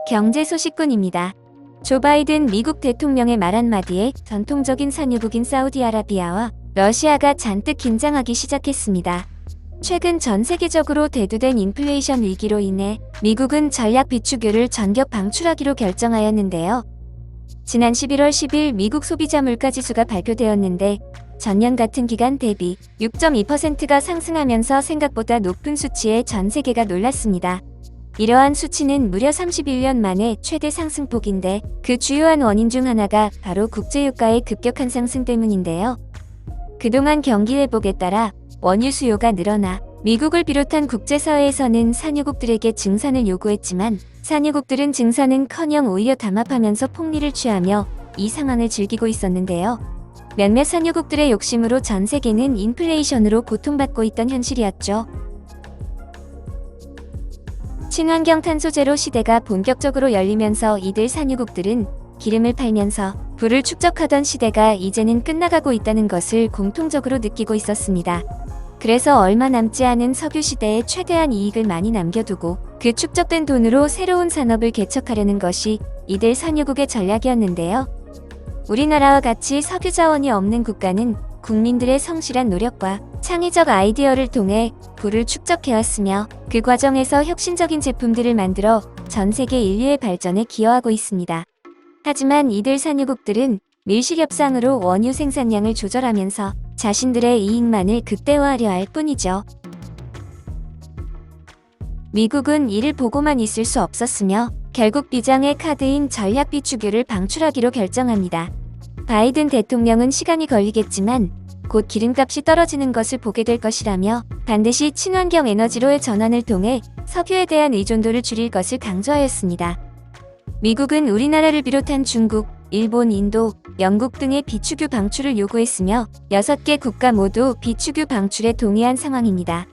경제 소식꾼입니다. 조 바이든 미국 대통령의 말 한마디에 전통적인 산유국인 사우디아라비아와 러시아가 잔뜩 긴장하기 시작했습니다. 최근 전 세계적으로 대두된 인플레이션 위기로 인해 미국은 전략 비축유를 전격 방출하기로 결정하였는데요. 지난 11월 10일 미국 소비자 물가지수가 발표되었는데 전년 같은 기간 대비 6.2%가 상승하면서 생각보다 높은 수치에 전 세계가 놀랐습니다. 이러한 수치는 무려 31년 만에 최대 상승폭인데 그 주요한 원인 중 하나가 바로 국제유가의 급격한 상승 때문인데요. 그동안 경기 회복에 따라 원유 수요가 늘어나 미국을 비롯한 국제사회에서는 산유국들에게 증산을 요구했지만 산유국들은 증산은커녕 오히려 담합하면서 폭리를 취하며 이 상황을 즐기고 있었는데요. 몇몇 산유국들의 욕심으로 전 세계는 인플레이션으로 고통받고 있던 현실이었죠. 친환경 탄소 제로 시대가 본격적으로 열리면서 이들 산유국들은 기름을 팔면서 부를 축적하던 시대가 이제는 끝나가고 있다는 것을 공통적으로 느끼고 있었습니다. 그래서 얼마 남지 않은 석유 시대에 최대한 이익을 많이 남겨두고 그 축적된 돈으로 새로운 산업을 개척하려는 것이 이들 산유국의 전략이었는데요. 우리나라와 같이 석유 자원이 없는 국가는 국민들의 성실한 노력과 창의적 아이디어를 통해 부를 축적해왔으며 그 과정에서 혁신적인 제품들을 만들어 전 세계 인류의 발전에 기여하고 있습니다. 하지만 이들 산유국들은 밀실 협상으로 원유 생산량을 조절하면서 자신들의 이익만을 극대화하려 할 뿐이죠. 미국은 이를 보고만 있을 수 없었으며 결국 비장의 카드인 전략 비축유를 방출하기로 결정합니다. 바이든 대통령은 시간이 걸리겠지만 곧 기름값이 떨어지는 것을 보게 될 것이라며 반드시 친환경 에너지로의 전환을 통해 석유에 대한 의존도를 줄일 것을 강조하였습니다. 미국은 우리나라를 비롯한 중국, 일본, 인도, 영국 등의 비축유 방출을 요구했으며 6개 국가 모두 비축유 방출에 동의한 상황입니다.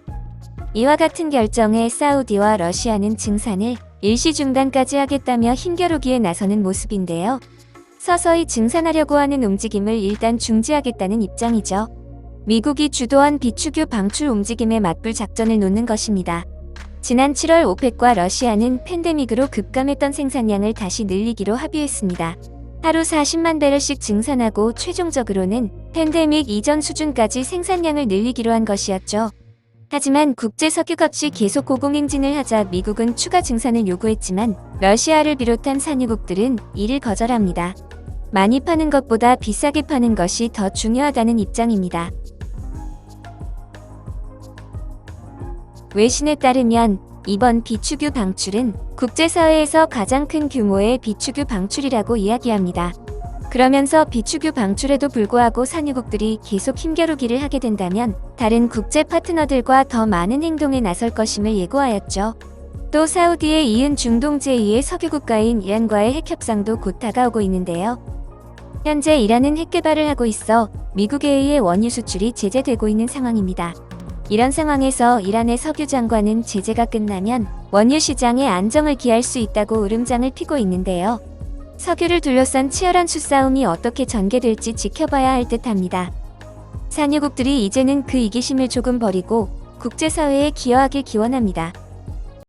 이와 같은 결정에 사우디와 러시아는 증산을 일시 중단까지 하겠다며 힘겨루기에 나서는 모습인데요. 서서히 증산하려고 하는 움직임을 일단 중지하겠다는 입장이죠. 미국이 주도한 비축유 방출 움직임에 맞불 작전을 놓는 것입니다. 지난 7월 오펙과 러시아는 팬데믹으로 급감했던 생산량을 다시 늘리기로 합의했습니다. 하루 40만 배럴씩 증산하고 최종적으로는 팬데믹 이전 수준까지 생산량을 늘리기로 한 것이었죠. 하지만 국제 석유값이 계속 고공행진을 하자 미국은 추가 증산을 요구했지만 러시아를 비롯한 산유국들은 이를 거절합니다. 많이 파는 것보다 비싸게 파는 것이 더 중요하다는 입장입니다. 외신에 따르면 이번 비축유 방출은 국제사회에서 가장 큰 규모의 비축유 방출이라고 이야기합니다. 그러면서 비축유 방출에도 불구하고 산유국들이 계속 힘겨루기를 하게 된다면 다른 국제 파트너들과 더 많은 행동에 나설 것임을 예고하였죠. 또 사우디에 이은 중동 제2의 석유국가인 이란과의 핵협상도 곧 다가오고 있는데요. 현재 이란은 핵개발을 하고 있어 미국에 의해 원유 수출이 제재되고 있는 상황입니다. 이런 상황에서 이란의 석유 장관은 제재가 끝나면 원유 시장에 안정을 기할 수 있다고 울음장을 피고 있는데요. 석유를 둘러싼 치열한 수싸움이 어떻게 전개될지 지켜봐야 할 듯합니다. 산유국들이 이제는 그 이기심을 조금 버리고 국제사회에 기여하길 기원합니다.